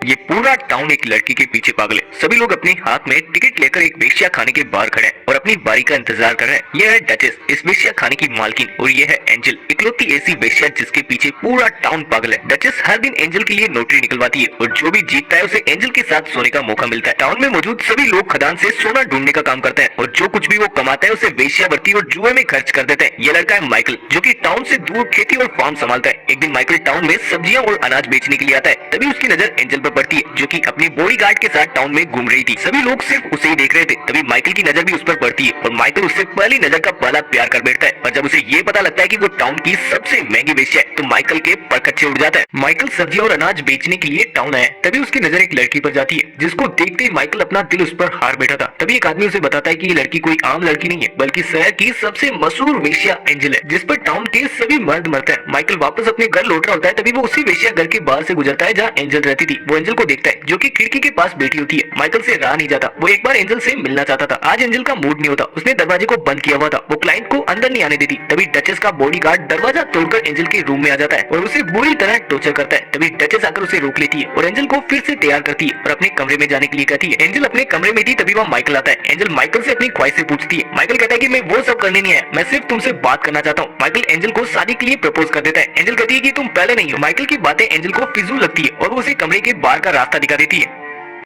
ये पूरा टाउन एक लड़की के पीछे पागल है। सभी लोग अपने हाथ में टिकट लेकर एक वेश्या खाने के बाहर खड़े हैं और अपनी बारी का इंतजार कर रहे हैं। यह है डचेस, इस वेश्या खाने की मालकिन, और ये है एंजल, इकलौती ऐसी वेश्या जिसके पीछे पूरा टाउन पागल है। डचेस हर दिन एंजल के लिए नौकरी निकलवाती है और जो भी जीतता है उसे एंजल के साथ सोने का मौका मिलता है। टाउन में मौजूद सभी लोग खदान से सोना ढूंढने का काम करते हैं और जो कुछ भी वो कमाता है उसे वेश्यावृत्ति और जुए में खर्च कर देते हैं। ये लड़का है माइकल, जो कि टाउन से दूर खेती और फार्म संभालता है। एक दिन माइकल टाउन में सब्जियां और अनाज बेचने के लिए आता है। तभी उसकी नजर एंजल पर पड़ती है, जो कि अपनी बॉडीगार्ड के साथ टाउन में घूम रही थी। सभी लोग सिर्फ उसे ही देख रहे थे। तभी माइकल की नजर भी उस पर पड़ती है और माइकल उससे पहली नजर का पहला प्यार कर बैठता है। और जब उसे ये पता लगता है कि वो टाउन की सबसे महंगी वेश्या है तो माइकल के परखच्चे उड़ जाता है। माइकल सब्जी और अनाज बेचने के लिए टाउन आया। तभी उसकी नजर एक लड़की पर जाती है, जिसको देखते ही माइकल अपना दिल उस पर हार बैठा था। तभी एक आदमी उसे बताता है कि ये लड़की कोई आम लड़की नहीं है, बल्कि शहर की सबसे मशहूर वेश्या एंजल है, जिस पर टाउन के सभी मर्द मरते हैं। माइकल वापस अपने घर लौट रहा होता है। तभी वो उसी वेश्या घर के बाहर से गुजरता है जहाँ एंजल रहती थी। वो एंजल को देखता है, जो कि खिड़की के पास बैठी होती है। माइकल से रहा नहीं जाता, वो एक बार एंजल से मिलना चाहता था। आज एंजल का मूड नहीं होता, उसने दरवाजे को बंद किया हुआ था। वो क्लाइंट को अंदर नहीं आने देती। तभी डचेस का बॉडीगार्ड दरवाजा तोड़कर एंजल के रूम में आ जाता है और उसे बुरी तरह टॉर्चर करता है। तभी डचेस आकर उसे रोक लेती है और एंजल को फिर से तैयार करती है और अपने कमरे में जाने के लिए कहती है। एंजल अपने कमरे में थी, तभी वहाँ माइकल आता है। एंजल माइकल से अपनी ख्वाहिश से पूछती है। माइकल कहता है कि मैं वो सब करने नहीं आया, मैं सिर्फ तुमसे बात करना चाहता हूँ। माइकल एंजल को शादी के लिए प्रपोज कर देता है। एंजल कहती है कि तुम पहले नहीं हो। माइकल की बातें एंजल को फिजूल लगती है और वो उसे कमरे के बाहर का रास्ता दिखा देती है।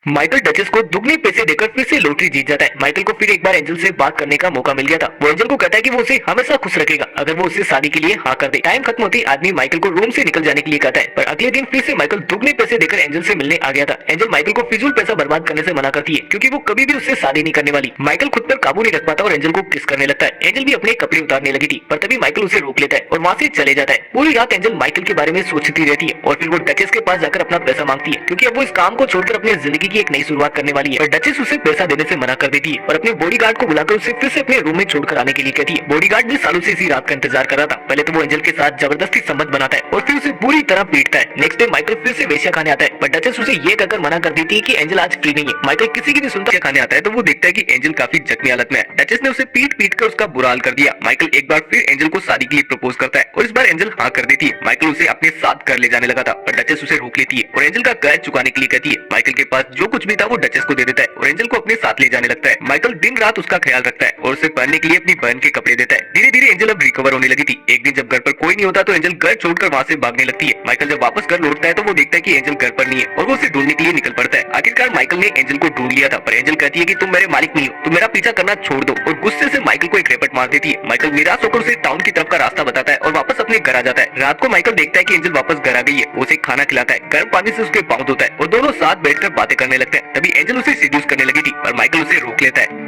माइकल डचेस को दुगने पैसे देकर फिर से लॉटरी जीत जाता है। माइकल को फिर एक बार एंजल से बात करने का मौका मिल गया था। वो एंजल को कहता है कि वो उसे हमेशा खुश रखेगा अगर वो उससे शादी के लिए हाँ कर दे। टाइम खत्म होते ही आदमी माइकल को रूम से निकल जाने के लिए कहता है, पर अगले दिन फिर से माइकल दुगने पैसे देकर एंजल से मिलने आ गया था। एंजल माइकल को फिजूल पैसा बर्बाद करने से मना करती है, क्योंकि वो कभी भी उससे शादी नहीं करने वाली। माइकल खुद पर काबू नहीं रख पाता और एंजल को किस करने लगता है। एंजल भी अपने कपड़े उतारने लगी थी, पर तभी माइकल उसे रोक लेता है और वहाँ से चले जाता है। पूरी रात एंजल माइकल के बारे में सोचती रहती है और फिर वो डचेस के पास जाकर अपना पैसा मांगती है, क्योंकि अब वो इस काम को छोड़कर अपनी जिंदगी की एक नई शुरुआत करने वाली है। और डचेस उसे पैसा देने से मना कर देती है और अपने बॉडीगार्ड को बुलाकर उसे फिर से अपने रूम में छोड़कर आने के लिए कहती है। बॉडीगार्ड भी सालों से इसी रात का इंतजार कर रहा था। पहले तो वो एंजल के साथ जबरदस्ती संबंध बनाता है और फिर उसे पूरी तरह पीटता है। नेक्स्ट डे माइकल फिर से वेश्या खाने आता है, पर डचेस उसे ये कहकर मना कर देती है कि एंजल आज फ्री नहीं है। माइकल किसी की भी सुनता खाने आता है तो वो देखता है कि एंजल काफी जख्मी हालत में है। डचेस ने उसे पीट कर उसका बुरा हाल कर दिया। माइकल एक बार फिर एंजल को शादी के लिए प्रपोज करता है और इस बार एंजल हाँ कर देती है। माइकल उसे अपने साथ घर ले जाने लगा था, पर डचेस उसे रोक लेती है और एंजल का कर्ज चुकाने के लिए कहती है। माइकल के पास जो कुछ भी था वो डचेस को दे देता है और एंजल को अपने साथ ले जाने लगता है। माइकल दिन रात उसका ख्याल रखता है और उसे पहनने के लिए अपनी बहन के कपड़े देता है। धीरे धीरे एंजल अब रिकवर होने लगी थी। एक दिन जब घर पर कोई नहीं होता तो एंजल घर छोड़कर वहाँ से भागने लगती है। माइकल जब वापस घर लौटता है तो वो देखता है कि एंजल घर पर नहीं है और वो उसे ढूंढने के लिए निकल पड़ता है। आखिरकार माइकल ने एंजल को ढूंढ लिया था, पर एंजल कहती है कि तुम मेरे मालिक नहीं हो, तुम मेरा पीछा करना छोड़ दो, और गुस्से से माइकल को एक रेपट मार देती है। माइकल निराश होकर उसे टाउन की तरफ का रास्ता बताता है और वापस अपने घर आ जाता है। रात को माइकल देखता है कि एंजल वापस घर आ गई है। उसे खाना खिलाता है, गर्म पानी से उसके पाँव धोता है और दोनों साथ बैठकर बातें करने लगते हैं। तभी एंजल उसे सीड्यूस करने लगी थी, पर माइकल उसे रोक लेता है।